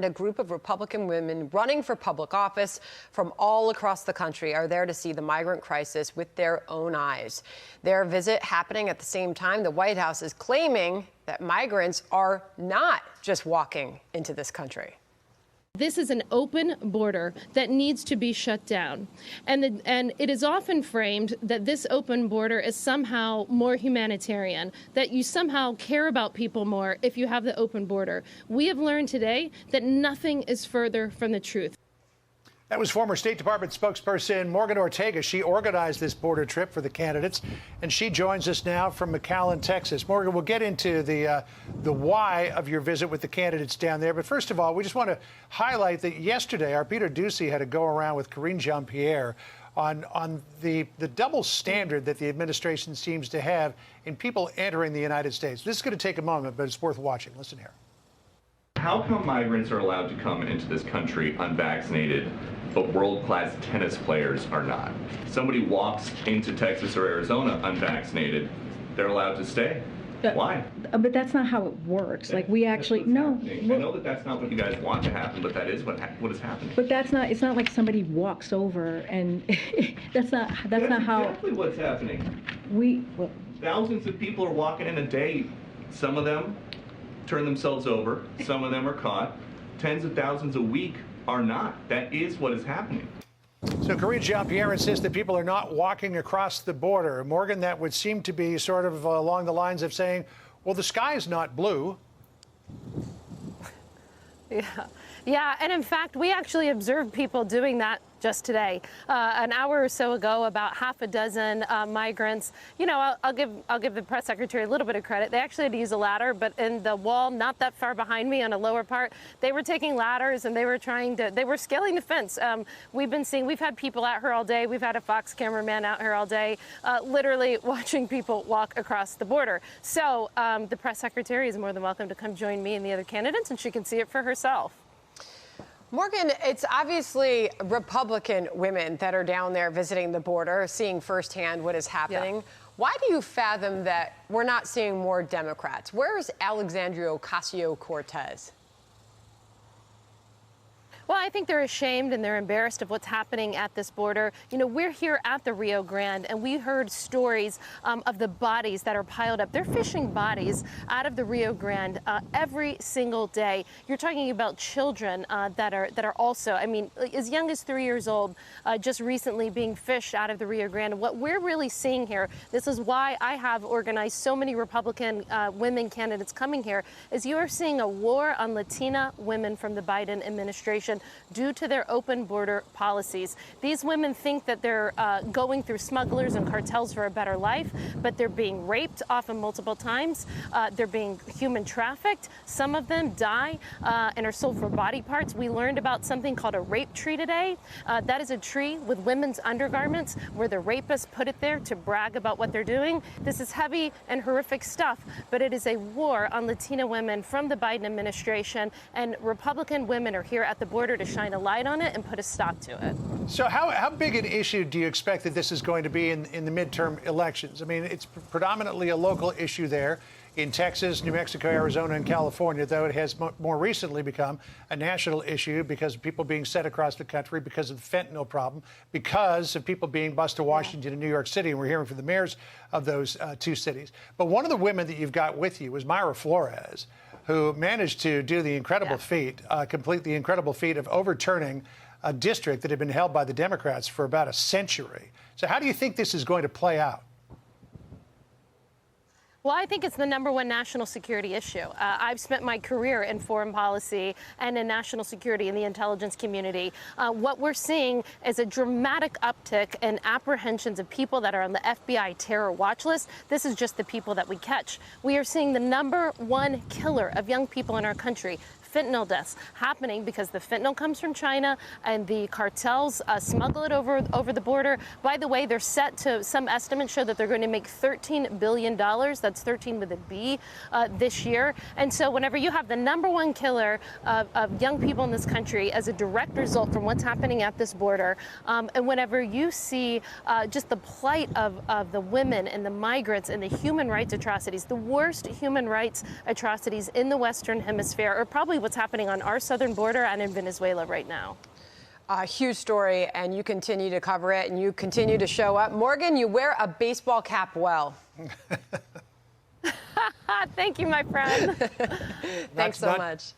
A group of Republican women running for public office from all across the country are there to see the migrant crisis with their own eyes. Their visit happening at the same time the White House is claiming that migrants are not just walking into this country. This is an open border that needs to be shut down. And it is often framed that this open border is somehow more humanitarian, that you somehow care about people more if you have the open border. We have learned today that nothing is further from the truth. That was former State Department spokesperson Morgan Ortagus. She organized this border trip for the candidates, and she joins us now from McAllen, Texas. Morgan, we'll get into the why of your visit with the candidates down there. But first of all, we just want to highlight that yesterday, our Peter Ducey had to go around with Karine Jean-Pierre on the double standard that the administration seems to have in people entering the United States. This is going to take a moment, but it's worth watching. Listen here. How come migrants are allowed to come into this country unvaccinated, but world-class tennis players are not? Somebody walks into Texas or Arizona unvaccinated, they're allowed to stay. Why? But that's not how it works. Like, we actually, no. I know that that's not what you guys want to happen, but that is what is happening. But that's not, it's not like somebody walks over and that's not how. That's exactly what's happening. Thousands of people are walking in a day. Some of them turn themselves over. Some of them are caught. Tens of thousands a week are not. That is what is happening. So Karine Jean-Pierre insists that people are not walking across the border. Morgan, that would seem to be sort of along the lines of saying, well, the sky is not blue. Yeah, and in fact, we actually observed people doing that just today. An hour or so ago, about half a dozen migrants. You know, I'll give the press secretary a little bit of credit. They actually had to use a ladder, but in the wall, not that far behind me on a lower part, they were taking ladders and they were scaling the fence. We've had people out here all day. We've had a Fox cameraman out here all day, literally watching people walk across the border. So the press secretary is more than welcome to come join me and the other candidates, and she can see it for herself. Morgan, it's obviously Republican women that are down there visiting the border, seeing firsthand what is happening. Yeah. Why do you fathom that we're not seeing more Democrats? Where is Alexandria Ocasio-Cortez? Well, I think they're ashamed and they're embarrassed of what's happening at this border. You know, we're here at the Rio Grande, and we heard stories of the bodies that are piled up. They're fishing bodies out of the Rio Grande every single day. You're talking about children that are also, I mean, as young as 3 years old, just recently being fished out of the Rio Grande. And what we're really seeing here, this is why I have organized so many Republican women candidates coming here, is you are seeing a war on Latina women from the Biden administration due to their open border policies. These women think that they're going through smugglers and cartels for a better life, but they're being raped often multiple times. They're being human trafficked. Some of them die and are sold for body parts. We learned about something called a rape tree today. That is a tree with women's undergarments where the rapists put it there to brag about what they're doing. This is heavy and horrific stuff, but it is a war on Latina women from the Biden administration, and Republican women are here at the border to shine a light on it and put a stop to it. So how big an issue do you expect that this is going to be in the midterm elections? I mean, it's predominantly a local issue there in Texas, New Mexico, Arizona, and California, though it has more recently become a national issue because of people being sent across the country because of the fentanyl problem, because of people being bused to Washington and New York City, and we're hearing from the mayors of those two cities. But one of the women that you've got with you was Mayra Flores, who managed to do the incredible feat, complete the incredible feat of overturning a district that had been held by the Democrats for about a century. So how do you think this is going to play out? Well, I think it's the #1 national security issue. I've spent my career in foreign policy and in national security in the intelligence community. What we're seeing is a dramatic uptick in apprehensions of people that are on the FBI terror watch list. This is just the people that we catch. We are seeing the #1 killer of young people in our country, fentanyl deaths, happening because the fentanyl comes from China and the cartels smuggle it over the border. By the way, they're set to, some estimates show that they're going to make $13 billion. That's 13 with a B this year. And so whenever you have the #1 killer of young people in this country as a direct result from what's happening at this border, and whenever you see just the plight of the women and the migrants and the human rights atrocities, the worst human rights atrocities in the Western Hemisphere, or probably what's happening on our southern border and in Venezuela right now. A huge story, and you continue to cover it, and you continue to show up. Morgan, you wear a baseball cap well. Thank you, my friend. Thanks so much.